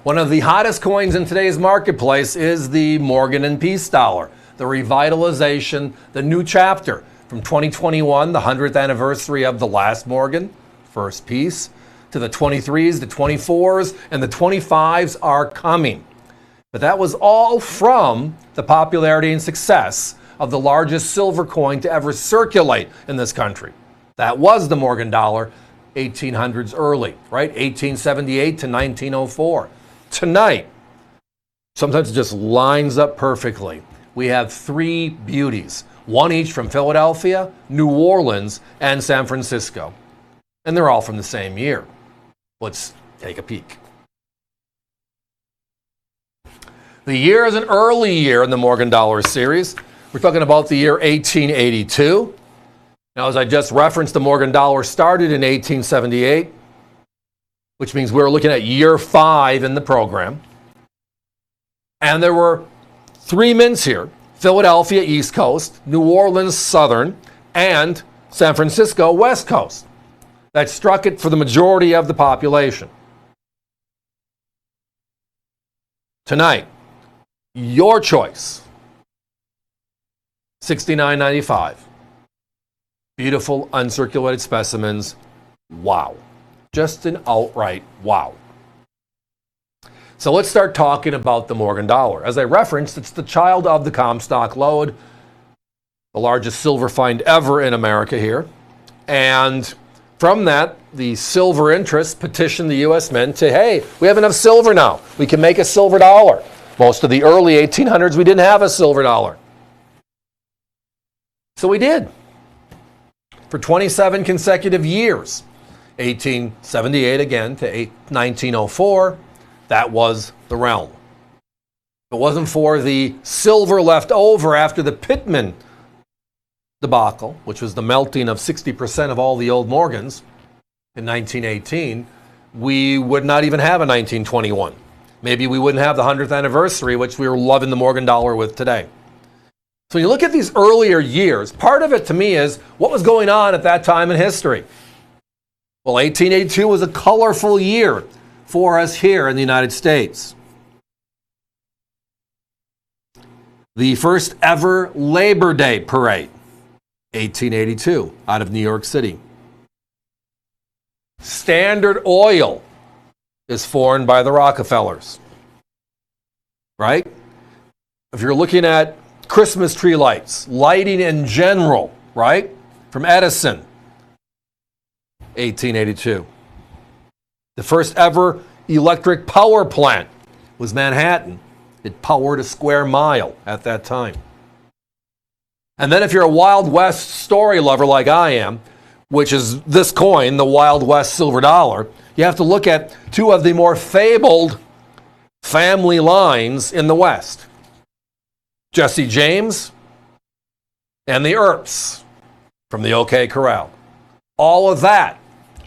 One of the hottest coins in today's marketplace is the Morgan and Peace dollar, the revitalization, the new chapter from 2021, the 100th anniversary of the last Morgan, first piece, to the 23s, the 24s, and the 25s are coming. But that was all from the popularity and success of the largest silver coin to ever circulate in this country. That was the Morgan dollar, 1800s early, right? 1878 to 1904. Tonight, sometimes it just lines up perfectly. We have three beauties, one each from Philadelphia, New Orleans, and San Francisco. And they're all from the same year. Let's take a peek. The year is an early year in the Morgan dollar series. We're talking about the year 1882. Now, as I just referenced, the Morgan dollar started in 1878, which means we're looking at year 5 in the program. And there were three mints here: Philadelphia, East Coast; New Orleans, Southern; and San Francisco, West Coast. That struck it for the majority of the population. Tonight, your choice. $69.95. Beautiful uncirculated specimens. Wow. Just an outright wow. So let's start talking about the Morgan dollar. As I referenced, it's the child of the Comstock lode, the largest silver find ever in America here. And from that, the silver interests petitioned the U.S. Mint to, hey, we have enough silver now. We can make a silver dollar. Most of the early 1800s, we didn't have a silver dollar. So we did. For 27 consecutive years. 1878 again to 1904, that was the realm. If it wasn't for the silver left over after the Pittman debacle, which was the melting of 60% of all the old Morgans in 1918, we would not even have a 1921. Maybe we wouldn't have the 100th anniversary, which we were loving the Morgan dollar with today. So you look at these earlier years, part of it to me is what was going on at that time in history. Well, 1882 was a colorful year for us here in the United States. The first ever Labor Day parade, 1882, out of New York City. Standard Oil is formed by the Rockefellers, right? If you're looking at Christmas tree lights, lighting in general, right? From Edison, 1882. The first ever electric power plant was Manhattan. It powered a square mile at that time. And then if you're a Wild West story lover like I am, which is this coin, the Wild West silver dollar, you have to look at two of the more fabled family lines in the West. Jesse James and the Earps from the OK Corral. All of that,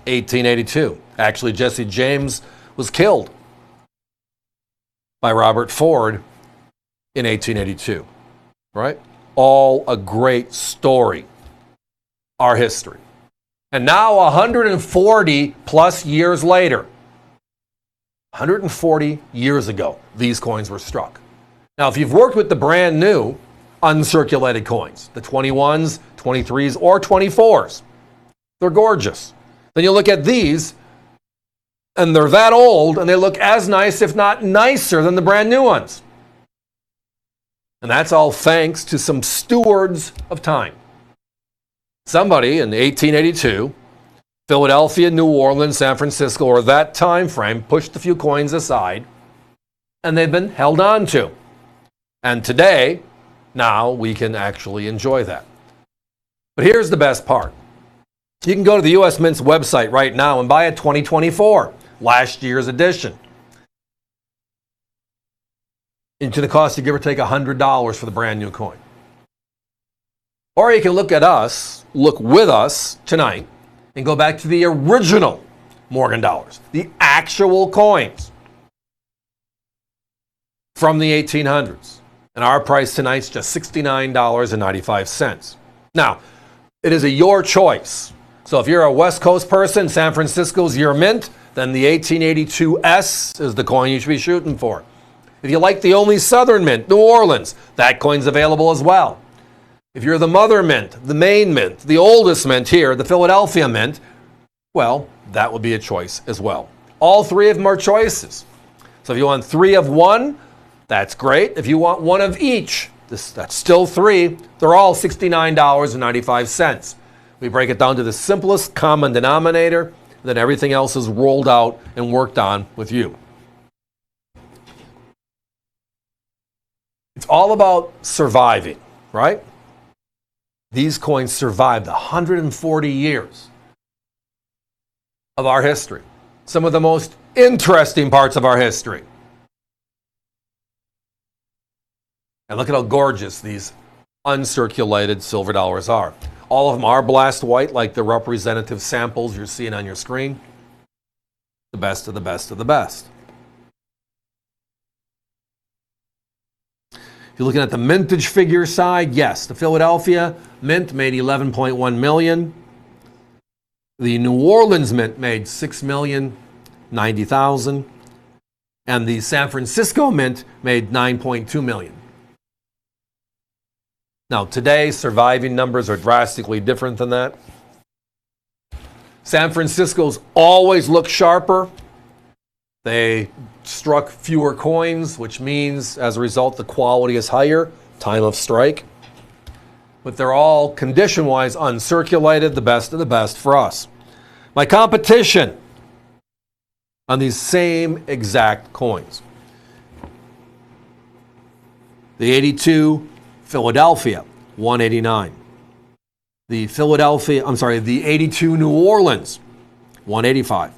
1882. Actually, Jesse James was killed by Robert Ford in 1882, right? All a great story, our history. And now 140 plus years later, 140 years ago, these coins were struck. Now, if you've worked with the brand new uncirculated coins, the 21s, 23s, or 24s, they're gorgeous. Then you look at these, and they're that old, and they look as nice, if not nicer, than the brand new ones. And that's all thanks to some stewards of time. Somebody in 1882, Philadelphia, New Orleans, San Francisco, or that time frame, pushed a few coins aside, and they've been held on to. And today, now we can actually enjoy that. But here's the best part. You can go to the U.S. Mint's website right now and buy a 2024, last year's edition. It's going to cost you, give or take, $100 for the brand new coin. Or you can look with us tonight, and go back to the original Morgan dollars, the actual coins from the 1800s. And our price tonight's just $69.95. Now, it is your choice. So if you're a West Coast person, San Francisco's your mint, then the 1882S is the coin you should be shooting for. If you like the only Southern Mint, New Orleans, that coin's available as well. If you're the Mother Mint, the Main Mint, the oldest mint here, the Philadelphia Mint, well, that would be a choice as well. All three of them are choices. So if you want three of one, that's great. If you want one of each, that's still three. They're all $69.95. We break it down to the simplest common denominator, then everything else is rolled out and worked on with you. It's all about surviving, right? These coins survived 140 years of our history. Some of the most interesting parts of our history. And look at how gorgeous these uncirculated silver dollars are. All of them are blast white, like the representative samples you're seeing on your screen. The best of the best of the best. If you're looking at the mintage figure side, yes, the Philadelphia Mint made 11.1 million. The New Orleans Mint made 6,090,000. And the San Francisco Mint made 9.2 million. Now, today, surviving numbers are drastically different than that. San Francisco's always look sharper. They struck fewer coins, which means, as a result, the quality is higher, time of strike. But they're all, condition-wise, uncirculated, the best of the best for us. My competition on these same exact coins. The 82 Philadelphia, 189. The 82 New Orleans, 185.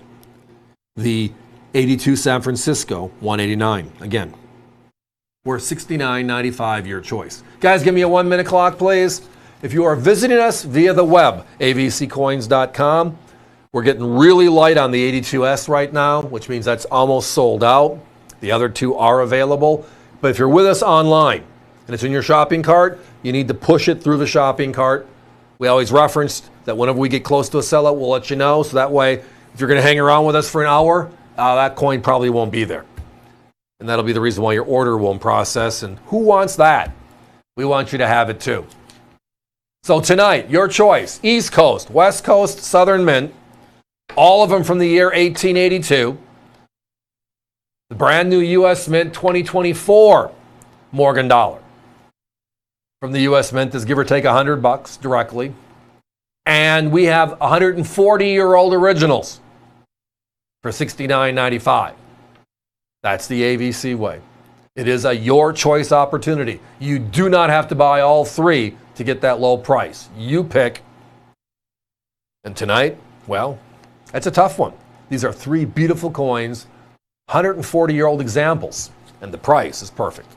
The 82 San Francisco, 189. Again, we're $69.95 your choice. Guys, give me a 1 minute clock, please. If you are visiting us via the web, avccoins.com, we're getting really light on the 82S right now, which means that's almost sold out. The other two are available. But if you're with us online and it's in your shopping cart, you need to push it through the shopping cart. We always referenced that whenever we get close to a sellout, we'll let you know. So that way, if you're going to hang around with us for an hour, that coin probably won't be there. And that'll be the reason why your order won't process. And who wants that? We want you to have it too. So tonight, your choice, East Coast, West Coast, Southern Mint, all of them from the year 1882. The brand new U.S. Mint 2024 Morgan dollar. From the U.S. Mint is give or take $100 directly. And we have 140-year-old originals for $69.95. That's the AVC way. It is a your choice opportunity. You do not have to buy all three to get that low price. You pick. And tonight, well, that's a tough one. These are three beautiful coins, 140-year-old examples, and the price is perfect.